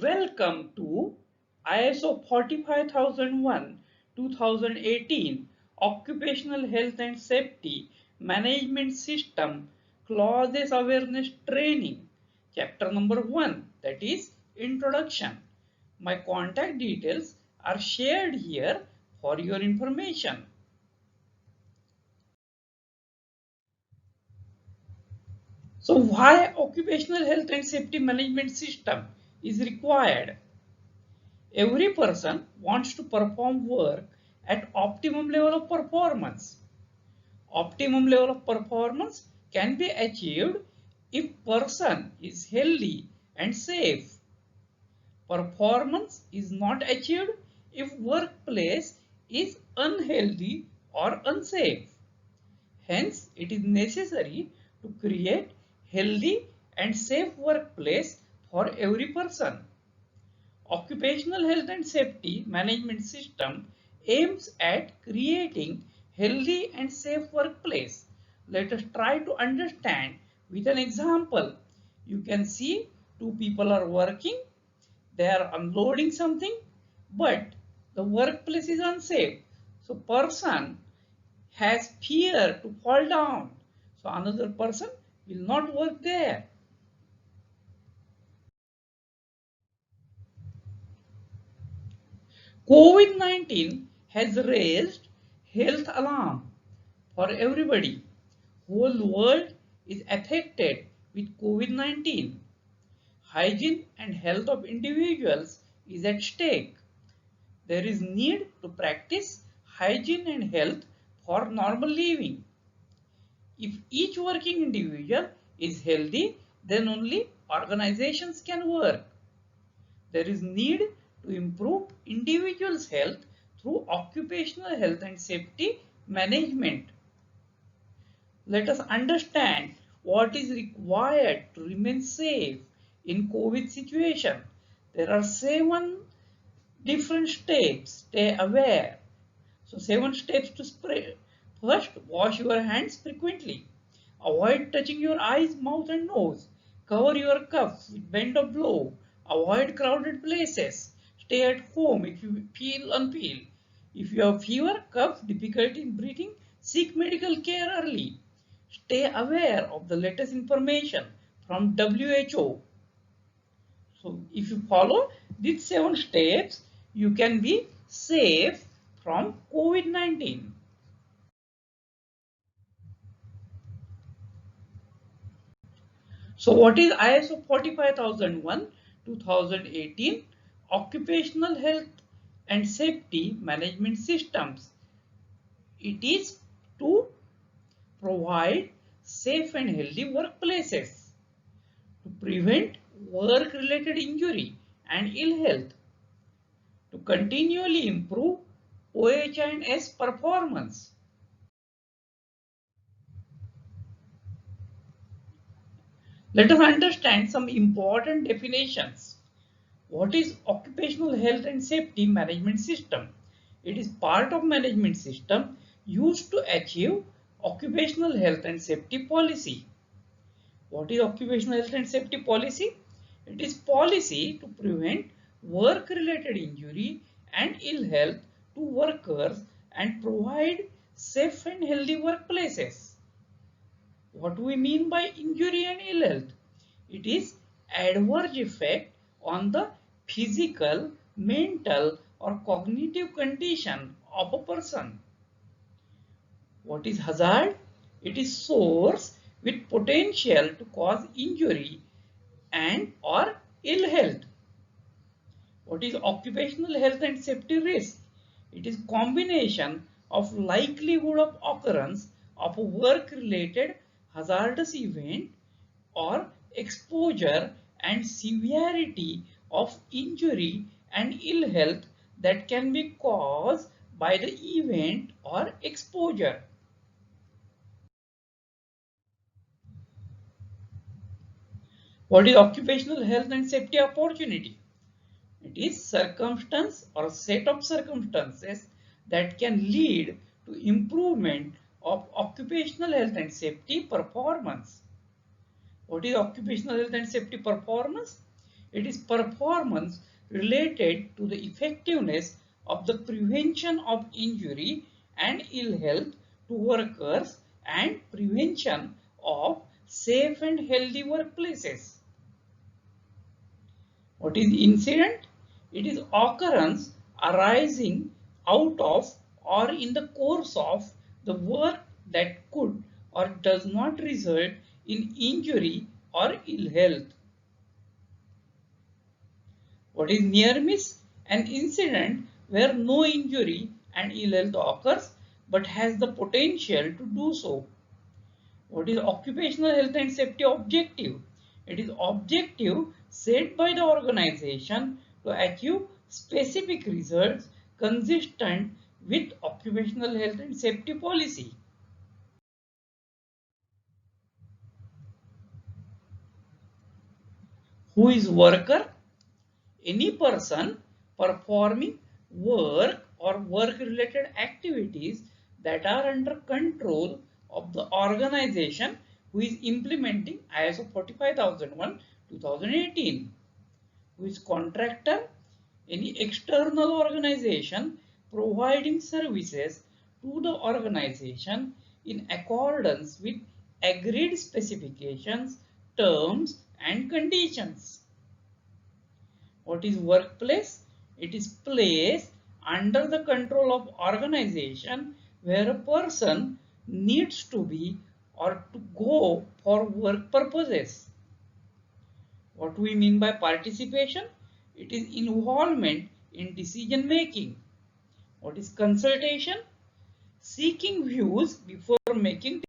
Welcome to ISO 45001 2018 Occupational Health and Safety Management System Clauses Awareness Training, Chapter number 1, that is Introduction. My contact details are shared here for your information. So why occupational health and safety management system is required? Every person wants to perform work at optimum level of performance. Optimum level of performance can be achieved if person is healthy and safe. Performance is not achieved if workplace is unhealthy or unsafe. Hence, it is necessary to create healthy and safe workplace for every person. Occupational health and safety management system aims at creating healthy and safe workplace. Let us try to understand with an example. You can see two people are working. They are unloading something, but the workplace is unsafe. So person has fear to fall down. So another person will not work there. COVID-19 has raised health alarm for everybody. Whole world is affected with COVID-19. Hygiene and health of individuals is at stake. There is need to practice hygiene and health for normal living. If each working individual is healthy, then only organizations can work. There is need to improve individuals' health through occupational health and safety management. Let us understand what is required to remain safe in COVID situation. There are 7 different steps. Stay aware. So 7 steps to spread. First, wash your hands frequently. Avoid touching your eyes, mouth and nose. Cover your cuffs with band or blow. Avoid crowded places. Stay at home if you feel unwell. If you have fever, cough, difficulty in breathing, seek medical care early. Stay aware of the latest information from WHO. So if you follow these 7 steps, you can be safe from COVID-19. So what is ISO 45001 2018 Occupational Health and Safety Management Systems? It is to provide safe and healthy workplaces, to prevent work-related injury and ill health, to continually improve OH&S performance. Let us understand some important definitions. What is occupational health and safety management system? It is part of management system used to achieve occupational health and safety policy. What is occupational health and safety policy? It is policy to prevent work-related injury and ill health to workers and provide safe and healthy workplaces. What do we mean by injury and ill health? It is adverse effect on the physical, mental or cognitive condition of a person. What is hazard? It is source with potential to cause injury and or ill health. What is occupational health and safety risk? It is combination of likelihood of occurrence of a work-related hazardous event or exposure and severity of injury and ill health that can be caused by the event or exposure. What is occupational health and safety opportunity? It is circumstance or set of circumstances that can lead to improvement of occupational health and safety performance. What is occupational health and safety performance? It is performance related to the effectiveness of the prevention of injury and ill health to workers and prevention of safe and healthy workplaces. What is incident? It is occurrence arising out of or in the course of the work that could or does not result in injury or ill health. What is near miss? An incident where no injury and ill health occurs but has the potential to do so. What is occupational health and safety objective? It is objective set by the organization to achieve specific results consistent with occupational health and safety policy. Who is worker? Any person performing work or work related activities that are under control of the organization who is implementing ISO 45001 2018. Who is contractor? Any external organization providing services to the organization in accordance with agreed specifications, terms and conditions. What is workplace? It is place under the control of organization where a person needs to be or to go for work purposes. What we mean by participation? It is involvement in decision making. What is consultation? Seeking views before making